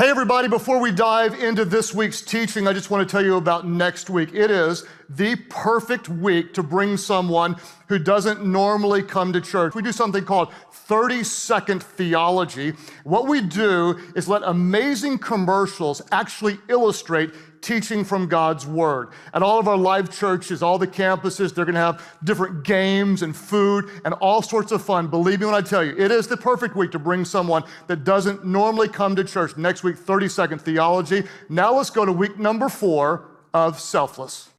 Hey everybody, before we dive into this week's teaching, I just want to tell you about next week. It is the perfect week to bring someone who doesn't normally come to church. We do something called 30-second theology. What we do is let amazing commercials actually illustrate teaching from God's Word. At all of our live churches, all the campuses, they're gonna have different games and food and all sorts of fun. Believe me when I tell you, it is the perfect week to bring someone that doesn't normally come to church. Next week, 30-second theology. Now let's go to week number 4 of Selfless.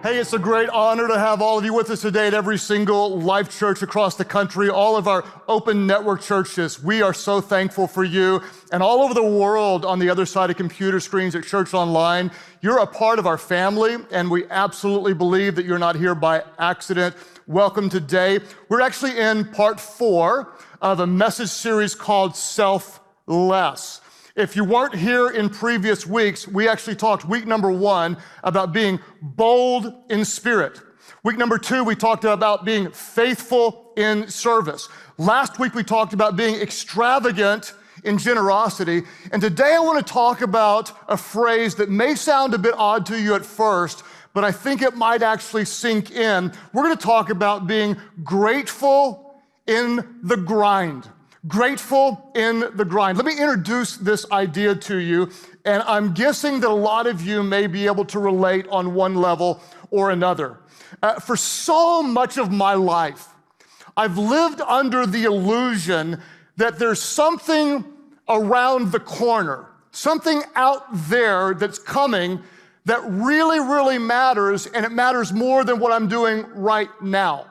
Hey, it's a great honor to have all of you with us today at every single life church across the country, all of our open network churches. We are so thankful for you. And all over the world on the other side of computer screens at Church Online, you're a part of our family, and we absolutely believe that you're not here by accident. Welcome today. We're actually in part 4 of a message series called Selfless. If you weren't here in previous weeks, we actually talked week number 1 about being bold in spirit. Week number 2, we talked about being faithful in service. Last week, we talked about being extravagant in generosity. And today I want to talk about a phrase that may sound a bit odd to you at first, but I think it might actually sink in. We're going to talk about being grateful in the grind. Grateful in the grind. Let me introduce this idea to you, and I'm guessing that a lot of you may be able to relate on one level or another. For so much of my life, I've lived under the illusion that there's something around the corner, something out there that's coming that really, really matters, and it matters more than what I'm doing right now.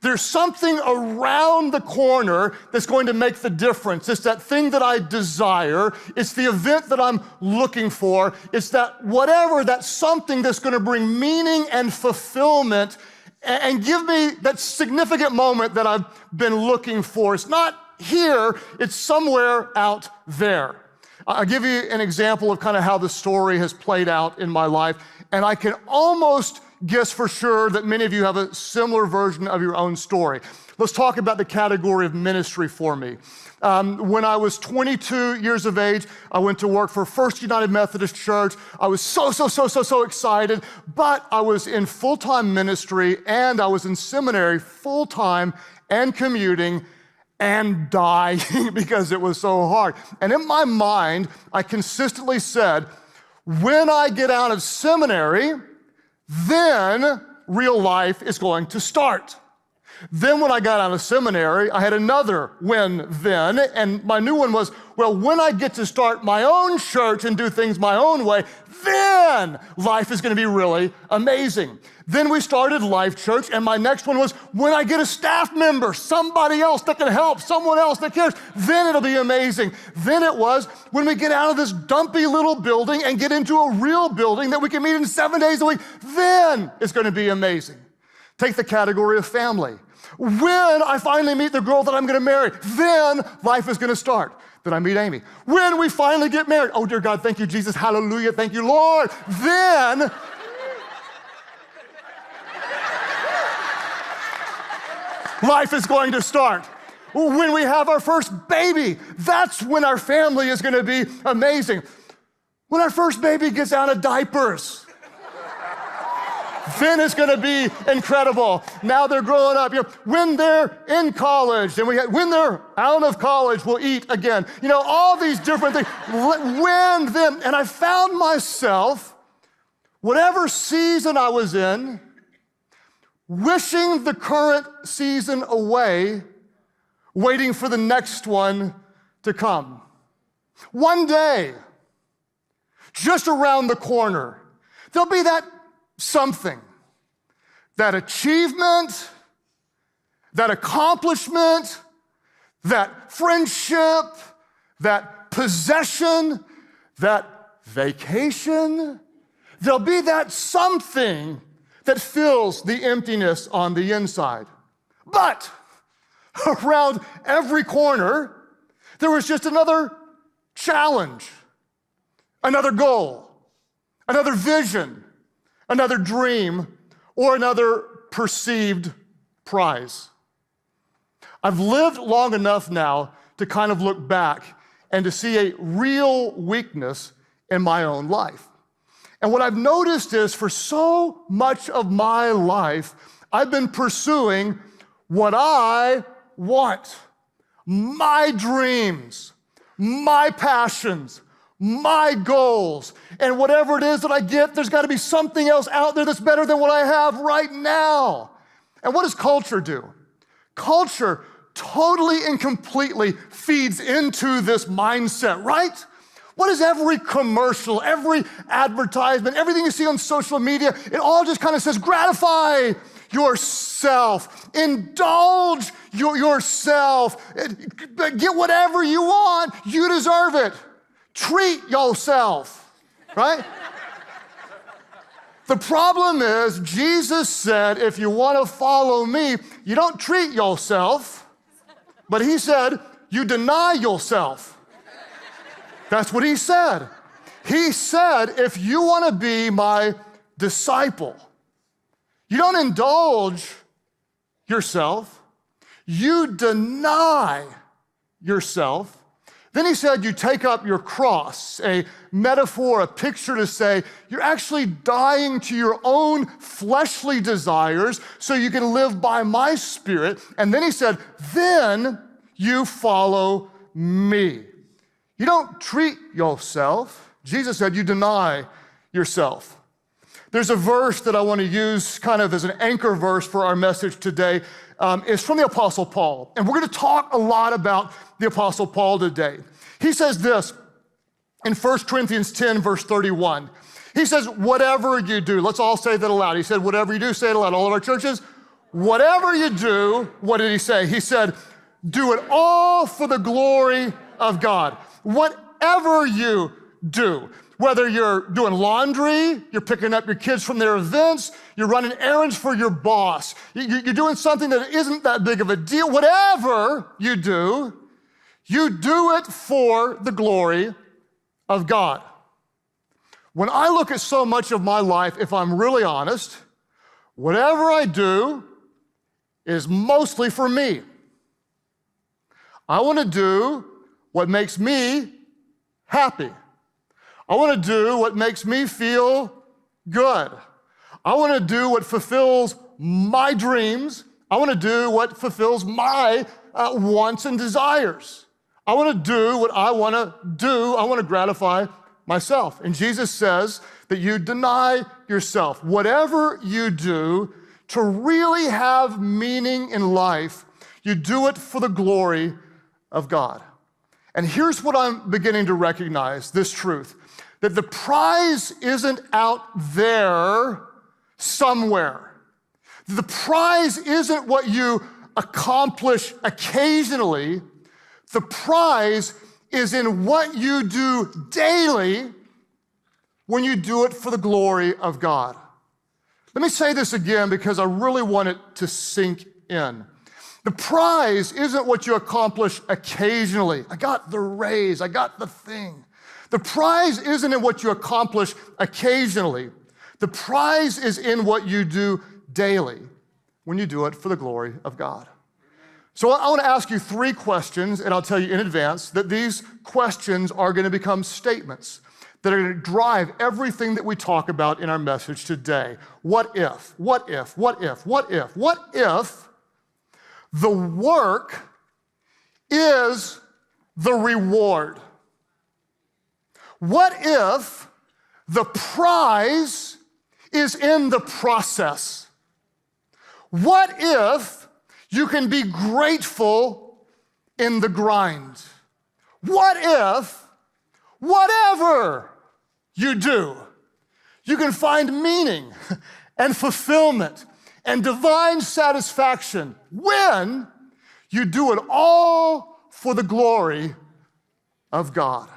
There's something around the corner that's going to make the difference. It's that thing that I desire. It's the event that I'm looking for. It's that whatever, that something that's going to bring meaning and fulfillment and give me that significant moment that I've been looking for. It's not here, it's somewhere out there. I'll give you an example of kind of how the story has played out in my life, and I can almost guess for sure that many of you have a similar version of your own story. Let's talk about the category of ministry for me. When I was 22 years of age, I went to work for First United Methodist Church. I was so excited, but I was in full-time ministry and I was in seminary full-time and commuting and dying because it was so hard. And in my mind, I consistently said, when I get out of seminary, then real life is going to start. Then when I got out of seminary, I had another when then, and my new one was, well, when I get to start my own church and do things my own way, then life is going to be really amazing. Then we started Life Church, and my next one was, when I get a staff member, somebody else that can help, someone else that cares, then it'll be amazing. Then it was, when we get out of this dumpy little building and get into a real building that we can meet in 7 days a week, then it's going to be amazing. Take the category of family. When I finally meet the girl that I'm going to marry, then life is going to start. Then I meet Amy. When we finally get married, oh dear God, thank you Jesus, hallelujah, thank you Lord. Then life is going to start. When we have our first baby, that's when our family is going to be amazing. When our first baby gets out of diapers, then it's going to be incredible. Now they're growing up. When they're in college, and when they're out of college, we'll eat again. All these different things. When, then, and I found myself, whatever season I was in, wishing the current season away, waiting for the next one to come. One day, just around the corner. There'll be that something, that achievement, that accomplishment, that friendship, that possession, that vacation. There'll be that something that fills the emptiness on the inside. But around every corner, there was just another challenge, another goal, another vision, another dream, or another perceived prize. I've lived long enough now to kind of look back and to see a real weakness in my own life. And what I've noticed is for so much of my life, I've been pursuing what I want, my dreams, my passions, my goals. And whatever it is that I get, there's got to be something else out there that's better than what I have right now. And what does culture do? Culture totally and completely feeds into this mindset, right? What is every commercial, every advertisement, everything you see on social media, it all just kind of says, gratify yourself, indulge yourself, get whatever you want, you deserve it. Treat yourself, right? The problem is, Jesus said, if you want to follow me, you don't treat yourself, but he said, you deny yourself. That's what he said. He said, if you want to be my disciple, you don't indulge yourself, you deny yourself. Then he said, you take up your cross, a metaphor, a picture to say, you're actually dying to your own fleshly desires so you can live by my Spirit. And then he said, then you follow me. You don't treat yourself. Jesus said, you deny yourself. There's a verse that I want to use kind of as an anchor verse for our message today. It's from the Apostle Paul. And we're going to talk a lot about the Apostle Paul today. He says this in 1 Corinthians 10, verse 31. He says, whatever you do, let's all say that aloud. He said, whatever you do, say it aloud. All of our churches, whatever you do, what did he say? He said, do it all for the glory of God. Whatever you do, whether you're doing laundry, you're picking up your kids from their events, you're running errands for your boss, you're doing something that isn't that big of a deal, whatever you do it for the glory of God. When I look at so much of my life, if I'm really honest, whatever I do is mostly for me. I want to do what makes me happy. I want to do what makes me feel good. I want to do what fulfills my dreams. I want to do what fulfills my wants and desires. I want to do what I want to do. I want to gratify myself. And Jesus says that you deny yourself. Whatever you do to really have meaning in life, you do it for the glory of God. And here's what I'm beginning to recognize, this truth, that the prize isn't out there somewhere. The prize isn't what you accomplish occasionally. The prize is in what you do daily when you do it for the glory of God. Let me say this again because I really want it to sink in. The prize isn't what you accomplish occasionally. I got the raise, I got the thing. The prize isn't in what you accomplish occasionally. The prize is in what you do daily when you do it for the glory of God. So I want to ask you 3 questions, and I'll tell you in advance that these questions are going to become statements that are going to drive everything that we talk about in our message today. What if? What if? What if? What if? What if the work is the reward? What if the prize is in the process? What if you can be grateful in the grind? What if whatever you do, you can find meaning and fulfillment and divine satisfaction when you do it all for the glory of God.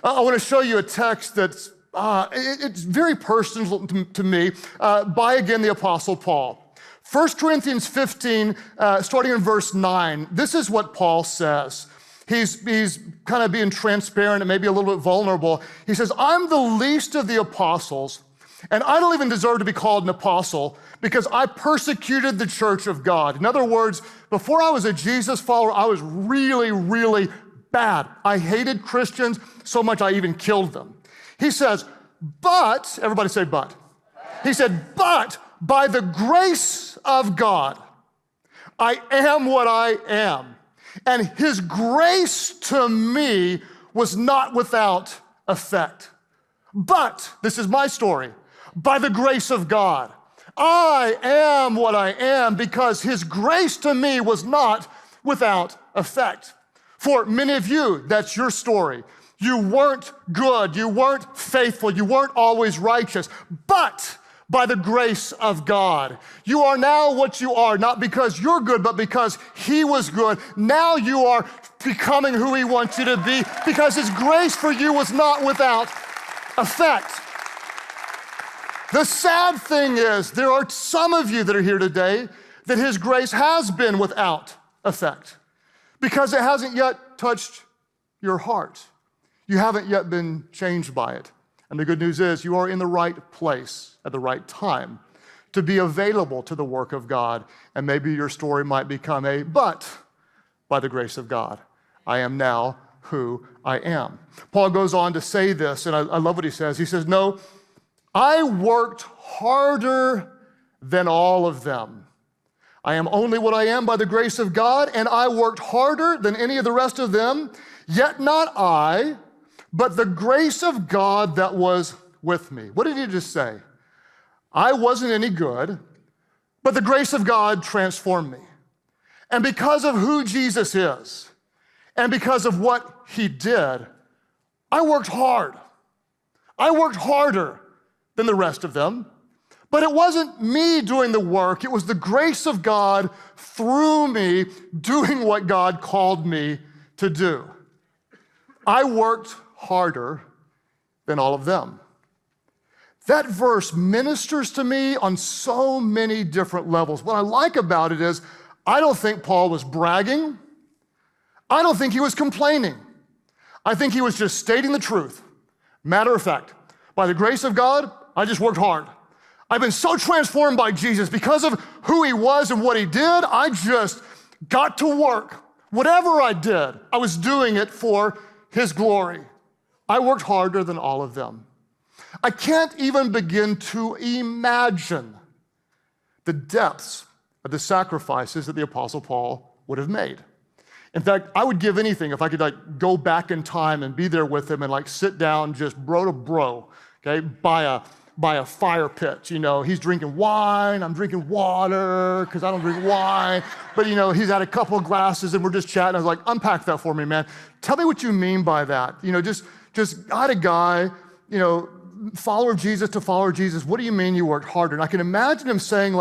I want to show you a text that's it's very personal to me by, again, the Apostle Paul. 1 Corinthians 15, starting in verse 9, this is what Paul says. He's kind of being transparent and maybe a little bit vulnerable. He says, I'm the least of the apostles, and I don't even deserve to be called an apostle because I persecuted the church of God. In other words, before I was a Jesus follower, I was really, really bad. I hated Christians so much I even killed them. He says, but, everybody say but. He said, but by the grace of God, I am what I am. And his grace to me was not without effect. But, this is my story, by the grace of God, I am what I am because his grace to me was not without effect. For many of you, that's your story. You weren't good, you weren't faithful, you weren't always righteous, but by the grace of God, you are now what you are, not because you're good, but because he was good. Now you are becoming who he wants you to be because his grace for you was not without effect. The sad thing is, there are some of you that are here today that his grace has been without effect because it hasn't yet touched your heart. You haven't yet been changed by it. And the good news is you are in the right place at the right time to be available to the work of God. And maybe your story might become but by the grace of God, I am now who I am. Paul goes on to say this, and I love what he says. He says, no, I worked harder than all of them. I am only what I am by the grace of God, and I worked harder than any of the rest of them, yet not I, but the grace of God that was with me. What did he just say? I wasn't any good, but the grace of God transformed me. And because of who Jesus is, and because of what he did, I worked hard. I worked harder than the rest of them. But it wasn't me doing the work. It was the grace of God through me doing what God called me to do. I worked harder than all of them. That verse ministers to me on so many different levels. What I like about it is I don't think Paul was bragging. I don't think he was complaining. I think he was just stating the truth. Matter of fact, by the grace of God, I just worked hard. I've been so transformed by Jesus because of who he was and what he did. I just got to work. Whatever I did, I was doing it for his glory. I worked harder than all of them. I can't even begin to imagine the depths of the sacrifices that the Apostle Paul would have made. In fact, I would give anything if I could go back in time and be there with him and sit down just bro to bro, okay, by a fire pit. He's drinking wine, I'm drinking water because I don't drink wine. But he's had a couple of glasses and we're just chatting. I was like, unpack that for me, man. Tell me what you mean by that. Just got a guy, follower of Jesus to follower of Jesus. What do you mean you worked harder? And I can imagine him saying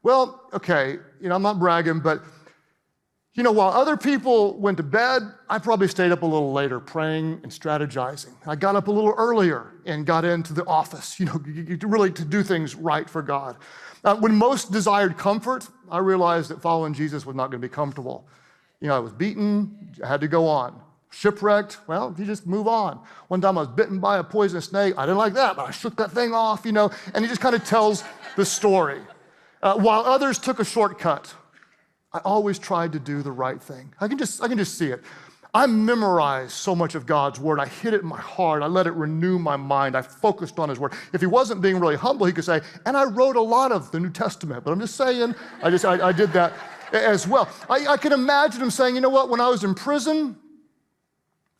well, okay, I'm not bragging, but while other people went to bed, I probably stayed up a little later praying and strategizing. I got up a little earlier and got into the office, really to do things right for God. When most desired comfort, I realized that following Jesus was not going to be comfortable. I was beaten, I had to go on. Shipwrecked, well, you just move on. One time I was bitten by a poisonous snake. I didn't like that, but I shook that thing off, and he just kind of tells the story. While others took a shortcut, I always tried to do the right thing. I can just see it. I memorized so much of God's word. I hid it in my heart. I let it renew my mind. I focused on his word. If he wasn't being really humble, he could say, and I wrote a lot of the New Testament. But I'm just saying, I did that as well. I can imagine him saying, when I was in prison,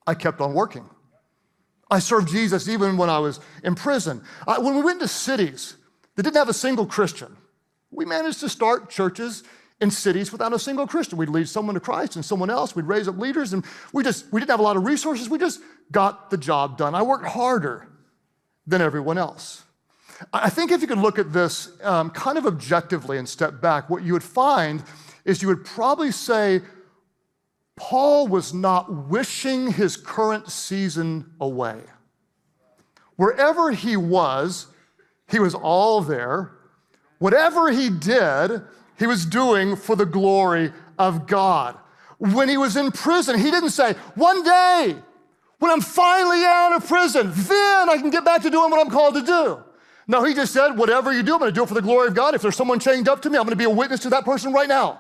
I kept on working. I served Jesus even when I was in prison. When we went to cities that didn't have a single Christian, we managed to start churches in cities without a single Christian. We'd lead someone to Christ and someone else. We'd raise up leaders, and we didn't have a lot of resources. We just got the job done. I worked harder than everyone else. I think if you could look at this kind of objectively and step back, what you would find is you would probably say Paul was not wishing his current season away. Wherever he was all there. Whatever he did, he was doing for the glory of God. When he was in prison, he didn't say, one day, when I'm finally out of prison, then I can get back to doing what I'm called to do. No, he just said, whatever you do, I'm gonna do it for the glory of God. If there's someone chained up to me, I'm gonna be a witness to that person right now.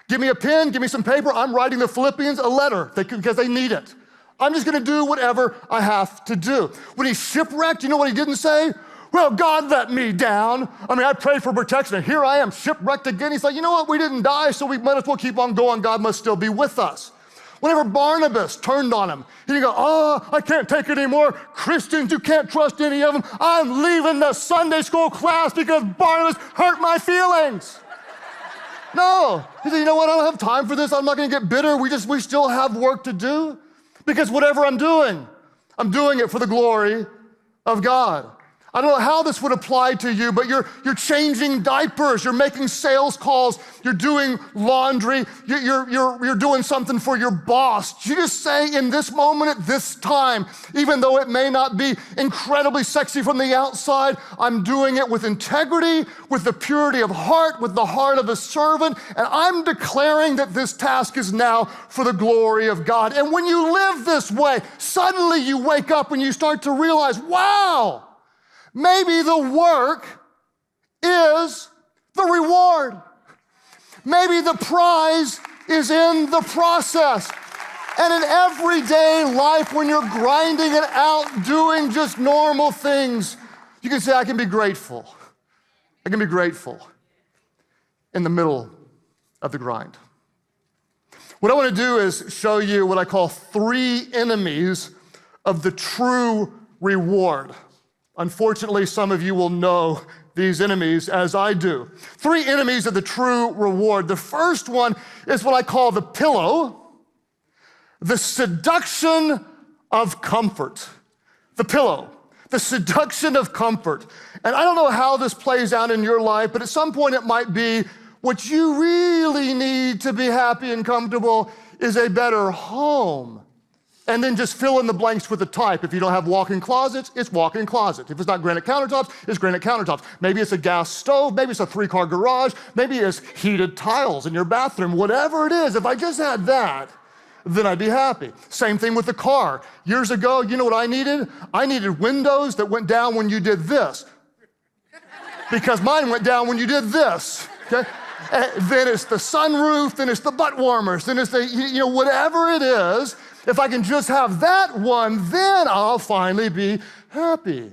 Give me a pen, give me some paper. I'm writing the Philippians a letter because they need it. I'm just gonna do whatever I have to do. When he's shipwrecked, you know what he didn't say? Well, God let me down. I mean, I prayed for protection, and here I am shipwrecked again. He's like, you know what? We didn't die, so we might as well keep on going. God must still be with us. Whenever Barnabas turned on him, he didn't go, oh, I can't take it anymore. Christians, you can't trust any of them. I'm leaving the Sunday school class because Barnabas hurt my feelings. No, he said, you know what? I don't have time for this. I'm not gonna get bitter. We still have work to do because whatever I'm doing it for the glory of God. I don't know how this would apply to you, but you're changing diapers, you're making sales calls, you're doing laundry, you're doing something for your boss. You just say in this moment at this time, even though it may not be incredibly sexy from the outside, I'm doing it with integrity, with the purity of heart, with the heart of a servant, and I'm declaring that this task is now for the glory of God. And when you live this way, suddenly you wake up and you start to realize, wow, maybe the work is the reward. Maybe the prize is in the process. And in everyday life, when you're grinding it out, doing just normal things, you can say, I can be grateful. I can be grateful in the middle of the grind. What I want to do is show you what I call 3 enemies of the true reward. Unfortunately, some of you will know these enemies as I do. 3 enemies of the true reward. The first one is what I call the pillow, the seduction of comfort. The pillow, the seduction of comfort. And I don't know how this plays out in your life, but at some point it might be what you really need to be happy and comfortable is a better home. And then just fill in the blanks with the type. If you don't have walk-in closets, it's walk-in closet. If it's not granite countertops, it's granite countertops. Maybe it's a gas stove, maybe it's a 3-car garage, maybe it's heated tiles in your bathroom. Whatever it is, if I just had that, then I'd be happy. Same thing with the car. Years ago, you know what I needed? I needed windows that went down when you did this. Because mine went down when you did this, okay? Then it's the sunroof, then it's the butt warmers, then it's the, whatever it is. If I can just have that one, then I'll finally be happy.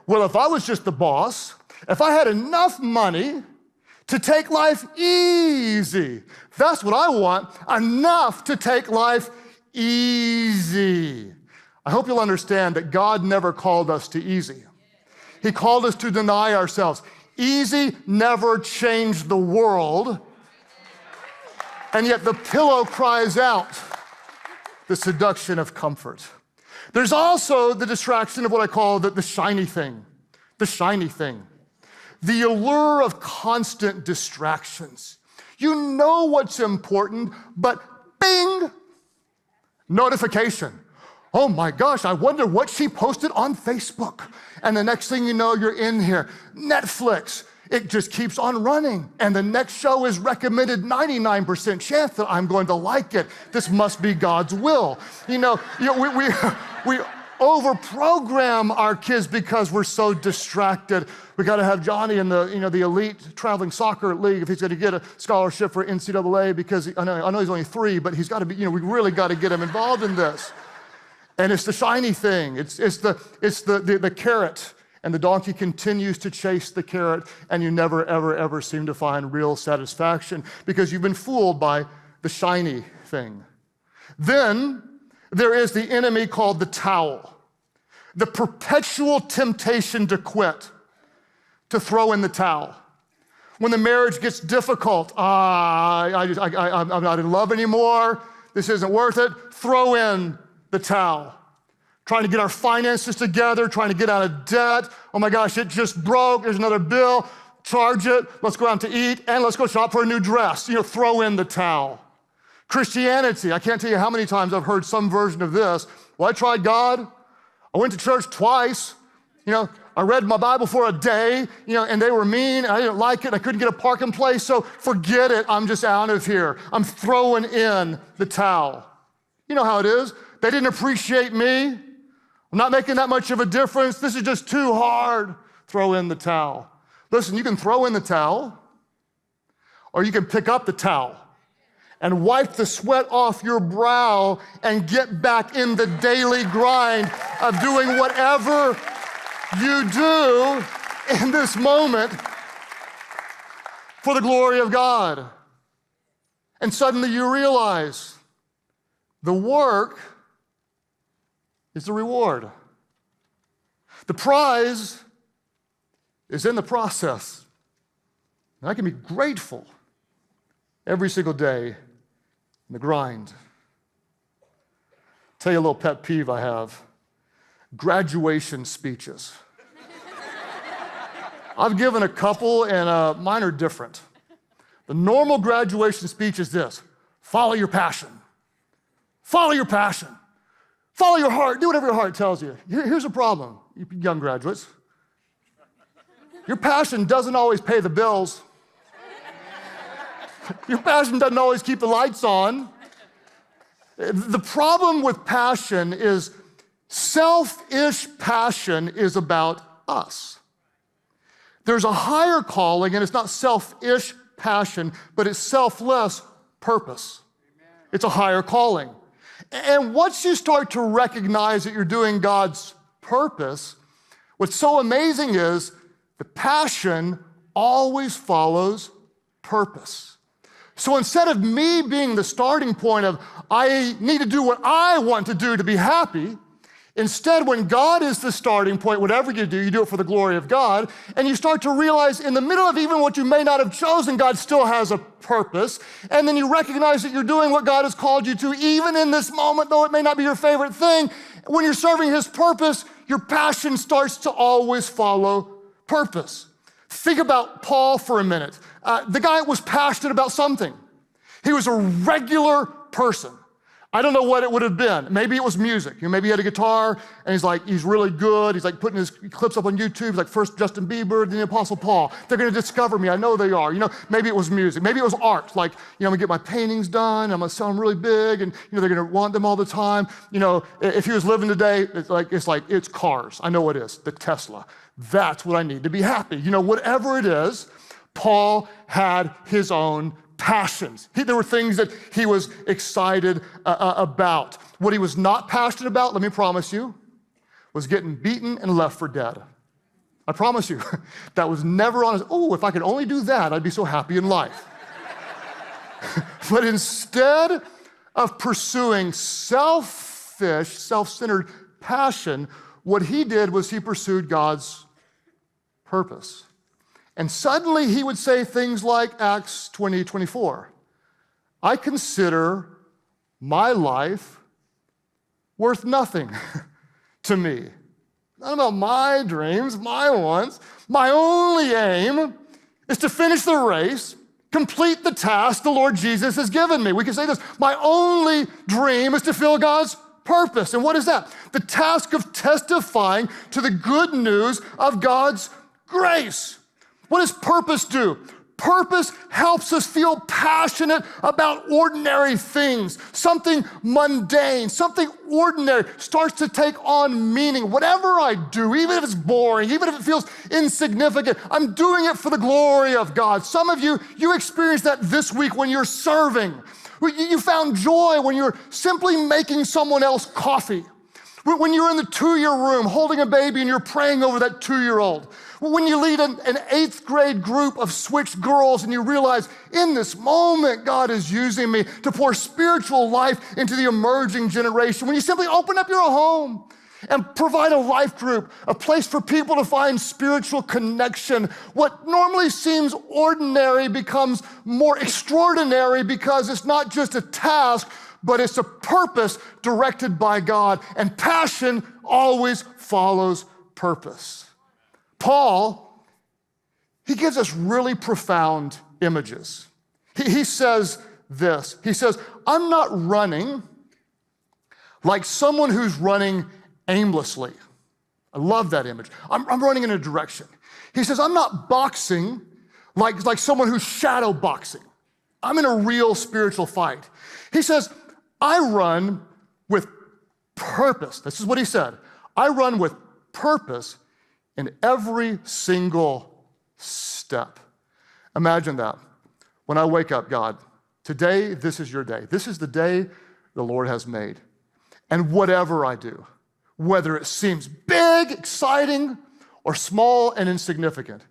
Well, if I was just the boss, if I had enough money to take life easy, that's what I want, enough to take life easy. I hope you'll understand that God never called us to easy. He called us to deny ourselves. Easy never changed the world, and yet the pillow cries out, the seduction of comfort. There's also the distraction of what I call the shiny thing, the shiny thing. The allure of constant distractions. You know what's important, but bing, notification. Oh my gosh, I wonder what she posted on Facebook. And the next thing you know, you're in here. Netflix. It just keeps on running. And the next show is recommended 99% chance that I'm going to like it. This must be God's will. We overprogram our kids because we're so distracted. We got to have Johnny in the elite traveling soccer league if he's going to get a scholarship for NCAA because I know he's only 3, but he's got to be, we really got to get him involved in this. And it's the shiny thing. It's the carrot. And the donkey continues to chase the carrot, and you never, ever, ever seem to find real satisfaction because you've been fooled by the shiny thing. Then there is the enemy called the towel, the perpetual temptation to quit, to throw in the towel. When the marriage gets difficult, I'm not in love anymore, this isn't worth it, throw in the towel. trying to get our finances together, trying to get out of debt. Oh my gosh, it just broke. There's another bill. Charge it. Let's go out to eat, and let's go shop for a new dress. Throw in the towel. Christianity, I can't tell you how many times I've heard some version of this. Well, I tried God. I went to church twice. I read my Bible for a day, and they were mean. I didn't like it. I couldn't get a parking place, so forget it. I'm just out of here. I'm throwing in the towel. You know how it is. They didn't appreciate me. I'm not making that much of a difference. This is just too hard. Throw in the towel. Listen, you can throw in the towel, or you can pick up the towel and wipe the sweat off your brow and get back in the daily grind of doing whatever you do in this moment for the glory of God. And suddenly you realize the work is the reward. The prize is in the process. And I can be grateful every single day in the grind. Tell you a little pet peeve I have. Graduation speeches. I've given a couple, and mine are different. The normal graduation speech is this: follow your passion. Follow your passion. Follow your heart. Do whatever your heart tells you. Here's a problem, you young graduates. Your passion doesn't always pay the bills. Your passion doesn't always keep the lights on. The problem with passion is selfish passion is about us. There's a higher calling, and it's not selfish passion, but it's selfless purpose. It's a higher calling. And once you start to recognize that you're doing God's purpose, what's so amazing is the passion always follows purpose. So instead of me being the starting point of, I need to do what I want to do to be happy, instead, when God is the starting point, whatever you do it for the glory of God, and you start to realize in the middle of even what you may not have chosen, God still has a purpose, and then you recognize that you're doing what God has called you to, even in this moment, though it may not be your favorite thing. When you're serving His purpose, your passion starts to always follow purpose. Think about Paul for a minute. The guy was passionate about something. He was a regular person. I don't know what it would have been. Maybe it was music. Maybe he had a guitar, and he's really good. He's like putting his clips up on YouTube. He's like, first Justin Bieber, then the Apostle Paul. They're going to discover me. I know they are. Maybe it was music. Maybe it was art. Like, I'm going to get my paintings done. I'm going to sell them really big, and they're going to want them all the time. If he was living today, it's cars. I know it is. The Tesla. That's what I need to be happy. Whatever it is, Paul had his own passions. There were things that he was excited about. What he was not passionate about, let me promise you, was getting beaten and left for dead. I promise you, that was never on his, if I could only do that, I'd be so happy in life. But instead of pursuing selfish, self-centered passion, what he did was he pursued God's purpose. And suddenly he would say things like Acts 20:24. I consider my life worth nothing to me. Not about my dreams, my wants. My only aim is to finish the race, complete the task the Lord Jesus has given me. We can say this: my only dream is to fulfill God's purpose. And what is that? The task of testifying to the good news of God's grace. What does purpose do? Purpose helps us feel passionate about ordinary things. Something mundane, something ordinary starts to take on meaning. Whatever I do, even if it's boring, even if it feels insignificant, I'm doing it for the glory of God. Some of you experienced that this week when you're serving. You found joy when you're simply making someone else coffee. When you're in the 2-year room holding a baby and you're praying over that 2-year-old. When you lead an 8th grade group of switch girls and you realize in this moment God is using me to pour spiritual life into the emerging generation. When you simply open up your home and provide a life group, a place for people to find spiritual connection. What normally seems ordinary becomes more extraordinary because it's not just a task, but it's a purpose directed by God, and passion always follows purpose. Paul, he gives us really profound images. He says this, he says, I'm not running like someone who's running aimlessly. I love that image. I'm running in a direction. He says, I'm not boxing like someone who's shadow boxing. I'm in a real spiritual fight. He says, I run with purpose. This is what he said. I run with purpose in every single step. Imagine that. When I wake up, God, today, this is your day. This is the day the Lord has made. And whatever I do, whether it seems big, exciting, or small and insignificant,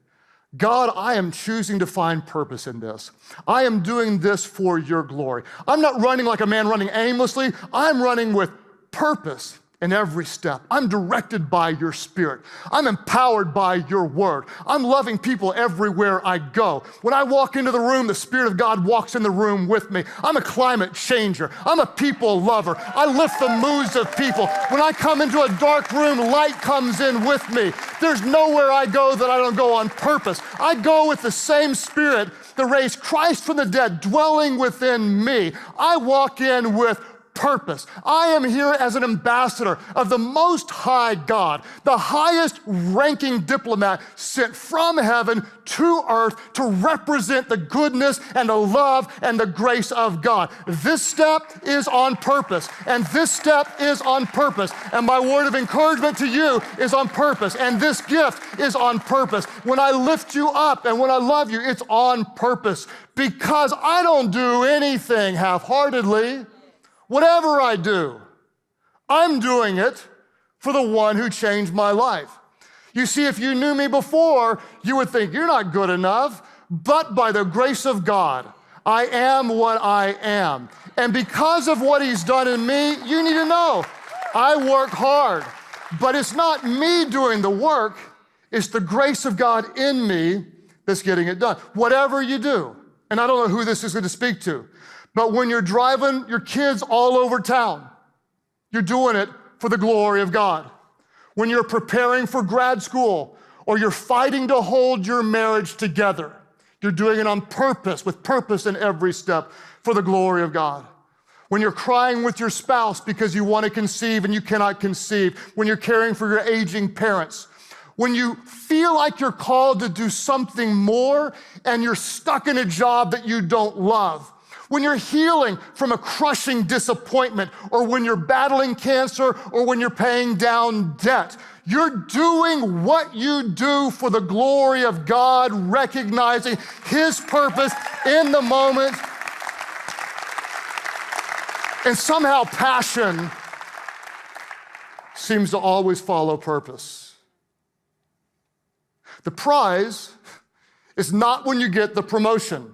God, I am choosing to find purpose in this. I am doing this for your glory. I'm not running like a man running aimlessly. I'm running with purpose in every step. I'm directed by your Spirit. I'm empowered by your word. I'm loving people everywhere I go. When I walk into the room, the Spirit of God walks in the room with me. I'm a climate changer. I'm a people lover. I lift the moods of people. When I come into a dark room, light comes in with me. There's nowhere I go that I don't go on purpose. I go with the same Spirit that raised Christ from the dead dwelling within me. I walk in with purpose. I am here as an ambassador of the Most High God, the highest ranking diplomat sent from heaven to earth to represent the goodness and the love and the grace of God. This step is on purpose, and this step is on purpose, and my word of encouragement to you is on purpose, and this gift is on purpose. When I lift you up and when I love you, it's on purpose, because I don't do anything half-heartedly. Whatever I do, I'm doing it for the one who changed my life. You see, if you knew me before, you would think you're not good enough, but by the grace of God, I am what I am. And because of what he's done in me, you need to know, I work hard, but it's not me doing the work, it's the grace of God in me that's getting it done. Whatever you do, and I don't know who this is going to speak to, but when you're driving your kids all over town, you're doing it for the glory of God. When you're preparing for grad school or you're fighting to hold your marriage together, you're doing it on purpose, with purpose in every step for the glory of God. When you're crying with your spouse because you want to conceive and you cannot conceive, when you're caring for your aging parents, when you feel like you're called to do something more and you're stuck in a job that you don't love, when you're healing from a crushing disappointment, or when you're battling cancer, or when you're paying down debt, you're doing what you do for the glory of God, recognizing his purpose in the moment. And somehow passion seems to always follow purpose. The prize is not when you get the promotion.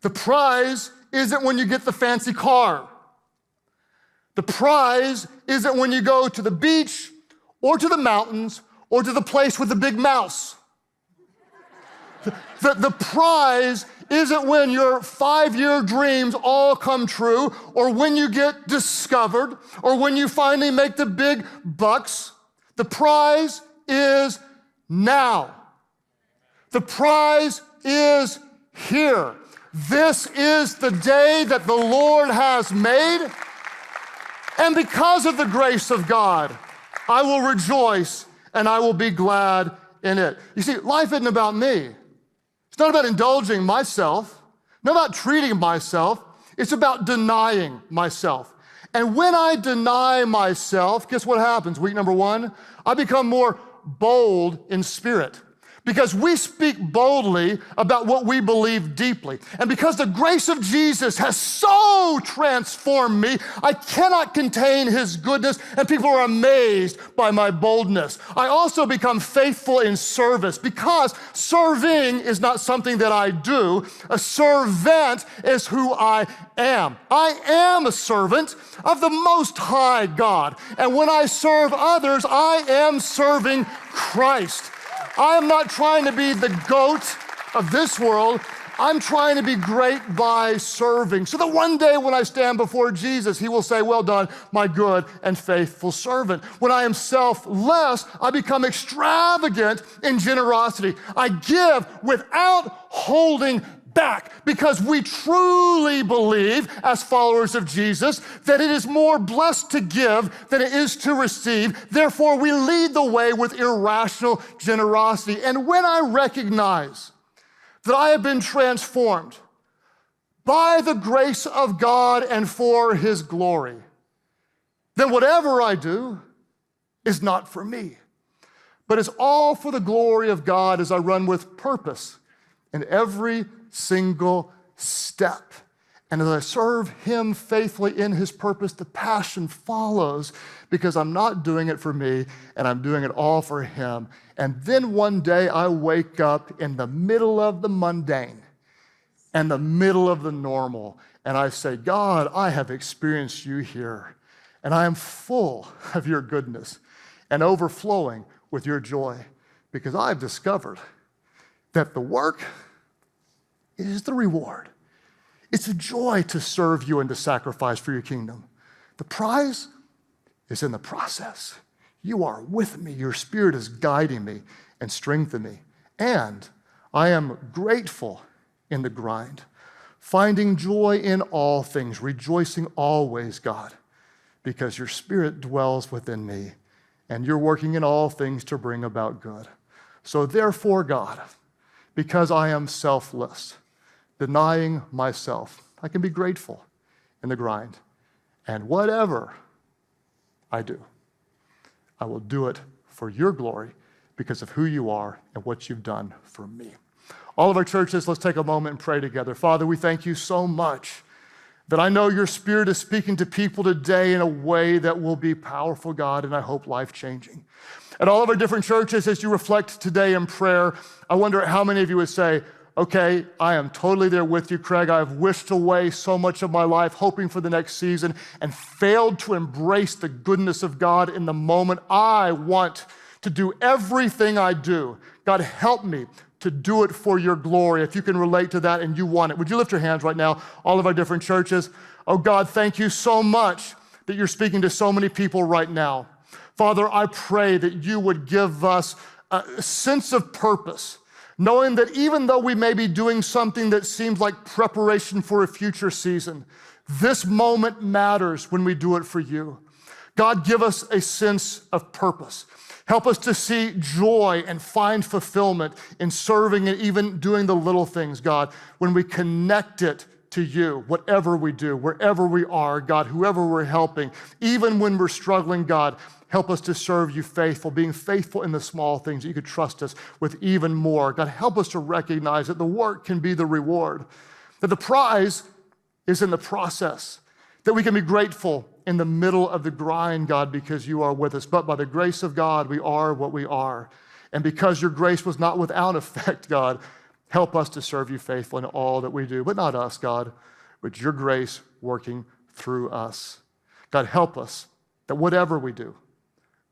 The prize isn't when you get the fancy car. The prize isn't when you go to the beach or to the mountains or to the place with the big mouse. The prize isn't when your 5-year dreams all come true, or when you get discovered, or when you finally make the big bucks. The prize is now. The prize is here. This is the day that the Lord has made, and because of the grace of God, I will rejoice and I will be glad in it. You see, life isn't about me. It's not about indulging myself, not about treating myself. It's about denying myself. And when I deny myself, guess what happens? Week number 1, I become more bold in spirit. Because we speak boldly about what we believe deeply. And because the grace of Jesus has so transformed me, I cannot contain his goodness, and people are amazed by my boldness. I also become faithful in service, because serving is not something that I do. A servant is who I am. I am a servant of the Most High God. And when I serve others, I am serving Christ. I am not trying to be the goat of this world. I'm trying to be great by serving, so that one day when I stand before Jesus, he will say, well done, my good and faithful servant. When I am selfless, I become extravagant in generosity. I give without holding back, because we truly believe, as followers of Jesus, that it is more blessed to give than it is to receive. Therefore, we lead the way with irrational generosity. And when I recognize that I have been transformed by the grace of God and for his glory, then whatever I do is not for me, but it's all for the glory of God as I run with purpose in every single step. And as I serve him faithfully in his purpose, the passion follows, because I'm not doing it for me, and I'm doing it all for him. And then one day I wake up in the middle of the mundane and the middle of the normal, and I say, God, I have experienced you here, and I am full of your goodness and overflowing with your joy, because I've discovered that the work is the reward. It's a joy to serve you and to sacrifice for your kingdom. The prize is in the process. You are with me. Your Spirit is guiding me and strengthening me. And I am grateful in the grind, finding joy in all things, rejoicing always, God, because your Spirit dwells within me, and you're working in all things to bring about good. So therefore, God, because I am selfless, denying myself, I can be grateful in the grind. And whatever I do, I will do it for your glory, because of who you are and what you've done for me. All of our churches, let's take a moment and pray together. Father, we thank you so much that I know your Spirit is speaking to people today in a way that will be powerful, God, and I hope life-changing. At all of our different churches, as you reflect today in prayer, I wonder how many of you would say, okay, I am totally there with you, Craig. I've wished away so much of my life, hoping for the next season, and failed to embrace the goodness of God in the moment. I want to do everything I do. God, help me to do it for your glory. If you can relate to that and you want it, would you lift your hands right now, all of our different churches? Oh God, thank you so much that you're speaking to so many people right now. Father, I pray that you would give us a sense of purpose, knowing that even though we may be doing something that seems like preparation for a future season, this moment matters when we do it for you. God, give us a sense of purpose. Help us to see joy and find fulfillment in serving and even doing the little things, God, when we connect it to you, whatever we do, wherever we are, God, whoever we're helping, even when we're struggling, God, help us to serve you faithful, being faithful in the small things, that you could trust us with even more. God, help us to recognize that the work can be the reward, that the prize is in the process, that we can be grateful in the middle of the grind, God, because you are with us. But by the grace of God, we are what we are. And because your grace was not without effect, God, help us to serve you faithful in all that we do. But not us, God, but your grace working through us. God, help us that whatever we do,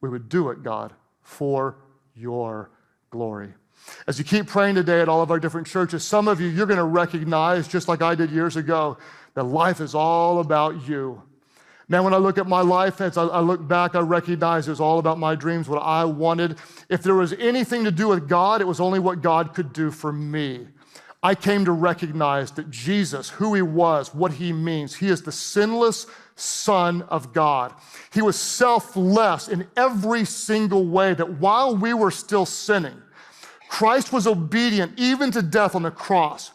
we would do it, God, for your glory. As you keep praying today at all of our different churches, some of you, you're going to recognize, just like I did years ago, that life is all about you. Man, when I look at my life, as I look back, I recognize it was all about my dreams, what I wanted. If there was anything to do with God, it was only what God could do for me. I came to recognize that Jesus, who he was, what he means, he is the sinless Son of God. He was selfless in every single way, that while we were still sinning, Christ was obedient even to death on the cross.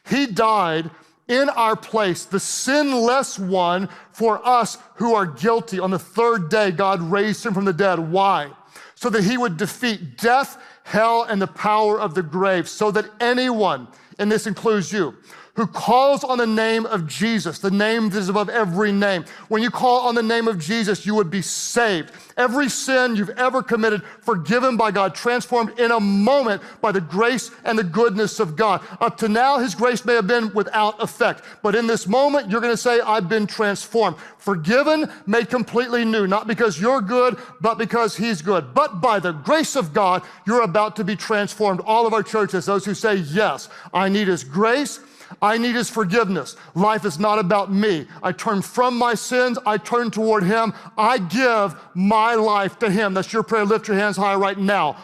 He died in our place, the sinless one, for us who are guilty. On the third day, God raised him from the dead. Why? So that he would defeat death, hell, and the power of the grave, so that anyone, and this includes you, who calls on the name of Jesus, the name that is above every name. When you call on the name of Jesus, you would be saved. Every sin you've ever committed, forgiven by God, transformed in a moment by the grace and the goodness of God. Up to now, his grace may have been without effect, but in this moment, you're going to say, I've been transformed. Forgiven, made completely new, not because you're good, but because he's good. But by the grace of God, you're about to be transformed. All of our churches, those who say, yes, I need his grace, I need his forgiveness. Life is not about me. I turn from my sins. I turn toward him. I give my life to him. That's your prayer. Lift your hands high right now.